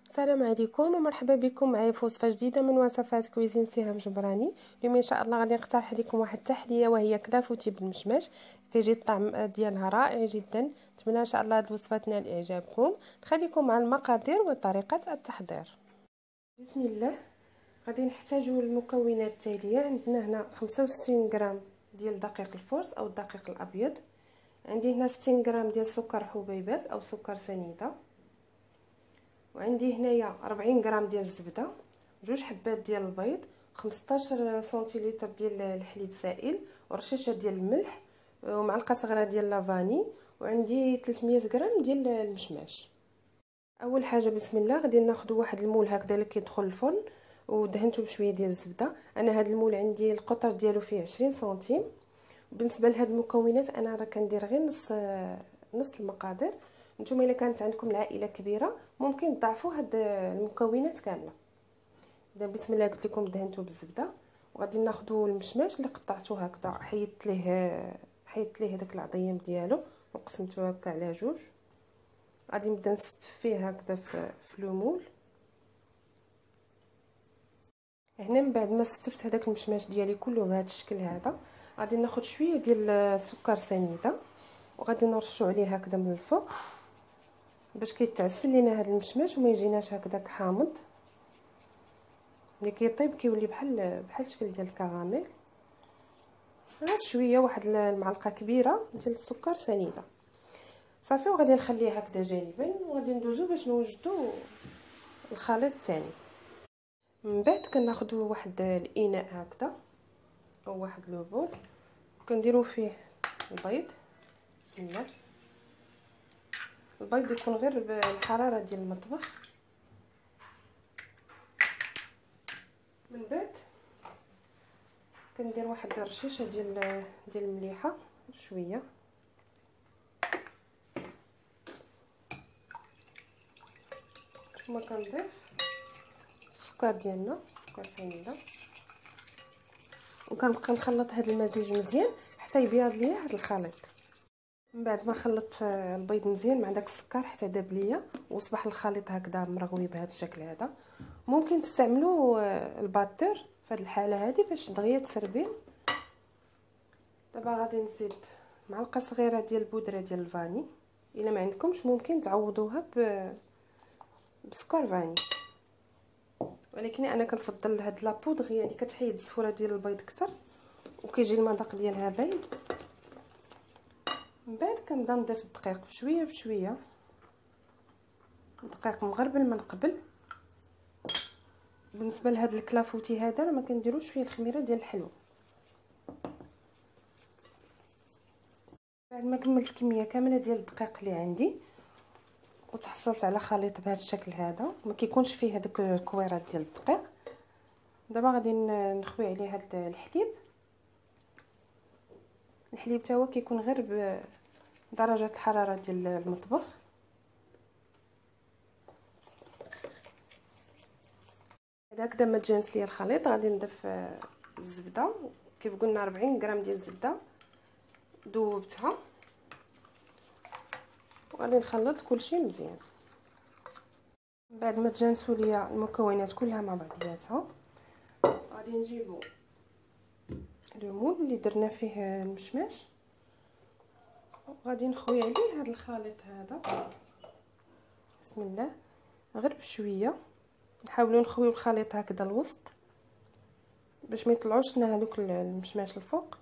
السلام عليكم ومرحبا بكم معايا في وصفه جديده من وصفات كويزين سهام جبراني. اليوم ان شاء الله غادي نقترح لكم واحد التحليه وهي كلافوتي بالمشماش. كيجي الطعم ديالها رائع جدا. نتمنى ان شاء الله هاد الوصفه تنال اعجابكم. نخليكم مع المقادير وطريقه التحضير. بسم الله. غادي نحتاجوا المكونات التاليه. عندنا هنا 65 غرام ديال دقيق الفورس او الدقيق الابيض. عندي هنا 60 غرام ديال سكر حبيبات او سكر سنيده، وعندي هنايا 40 غرام ديال الزبده، جوج حبات ديال البيض، 15 سنتيلتر ديال الحليب سائل، ورشاشه ديال الملح، ومعلقه صغيره ديال لافاني، وعندي 300 غرام ديال المشماش. اول حاجه بسم الله غادي ناخذ واحد المول هكذا اللي كيدخل الفرن ودهنته بشويه ديال الزبده. انا هذا المول عندي القطر ديالو فيه 20 سنتيم. بالنسبه لهاد المكونات انا راه كندير غير نص المقادير. نتوما الا كانت عندكم العائله كبيره ممكن تضاعفوا هاد المكونات كامله. اذا بسم الله قلت لكم دهنتو بالزبده، وغادي ناخذوا المشماش اللي قطعته هكذا، حيدت ليه هذاك العظيم ديالو وقسمته هكا على جوج. غادي نبدا نستف فيه هكذا في لومول. هنا من بعد ما استفت هذاك المشماش ديالي كله بهذا الشكل هذا، غادي ناخذ شويه ديال السكر سنيده وغادي نرشو عليه هكذا من الفوق باش كيتعسل لينا هذا المشماش وما يجيناش هكذاك حامض. ملي كيطيب كيولي بحال الشكل ديال الكراميل. غير شويه، واحد المعلقه كبيره ديال السكر سنيده صافي. وغادي نخليه هكذا جانبا، وغادي ندوزو باش نوجدو الخليط الثاني. من بعد كناخذوا واحد الاناء هكذا او واحد لوبول، كنديروا فيه البيض. بسم الله. البيض يكون غير بالحراره ديال المطبخ. من بعد كندير واحد الرشيشه ديال المليحه شويه، ثم كنضيف السكر ديالنا، سكر سنيده، وكنبقى نخلط هذا المزيج مزيان حتى يبيض ليا هذا الخليط. من بعد ما خلطت البيض مزيان مع داك السكر حتى داب ليا واصبح الخليط هكذا مرغوي بهذا الشكل هذا، ممكن تستعملوا الباتور في هذه الحاله هذه باش دغيا تسربين. دابا غادي نزيد معلقه صغيره ديال البودره ديال الفاني. الا ما عندكمش ممكن تعوضوها بسكر فاني، ولكن انا كنفضل هاد لابودغ يعني كتحيد الزفوره ديال البيض اكثر وكيجي المذاق ديالها باين. من بعد كنبدا نضيف الدقيق بشويه بشويه، الدقيق مغربل من قبل. بالنسبه لهاد الكلافوتي هذا راه ما كنديروش فيه الخميره ديال الحلوى. بعد ما كملت الكميه كامله ديال الدقيق اللي عندي وتحصلت على خليط بهذا الشكل هذا، ما كيكونش فيه هذوك الكويرات ديال الدقيق، دابا غادي نخوي عليه هذا الحليب تا هو كيكون غير بدرجه الحراره ديال المطبخ. هكذا ما تجانس ليا الخليط غادي نضيف الزبده. كيف قلنا 40 غرام ديال الزبده ذوبتها، وغادي نخلط كلشي مزيان. بعد ما تجانسوا ليا المكونات كلها مع بعضياتها غادي نجيبو المول اللي درنا فيه المشماش وغادي نخوي عليه هذا الخليط هذا. بسم الله. غير بشويه نحاولوا نخويو الخليط هكذا الوسط باش ما يطلعوش لنا هذوك المشماش الفوق.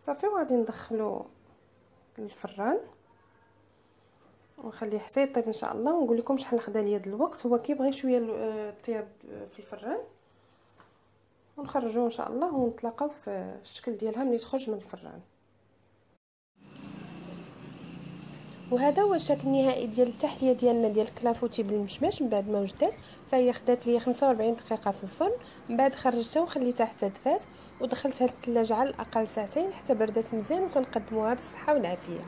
صافي. وغادي ندخلو للفران ونخليه حتى يطيب ان شاء الله. ونقول لكم شحال خدا ليا الوقت، هو كيبغي شويه الطياب في الفران. ونخرجوه ان شاء الله ونتلاقاو في الشكل ديالها ملي تخرج من الفران. وهذا هو الشكل النهائي ديال التحليه ديالنا ديال الكلافوتي بالمشماش. من بعد ما وجدات فهي خدات لي 45 دقيقه في الفرن. من بعد خرجتها وخليتها حتى دفات ودخلتها للثلاجه على الاقل ساعتين حتى بردات مزيان، وكنقدموها بالصحه والعافيه.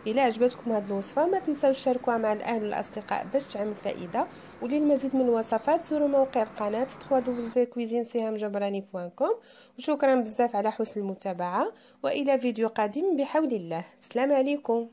الى عجبتكم هذه الوصفه ما تنساوش تشاركوها مع الاهل والاصدقاء باش تعمل فائده. وللمزيد من الوصفات زوروا موقع القناه www.cuisinesiham.com. وشكرا بزاف على حسن المتابعه، والى فيديو قادم بحول الله. السلام عليكم.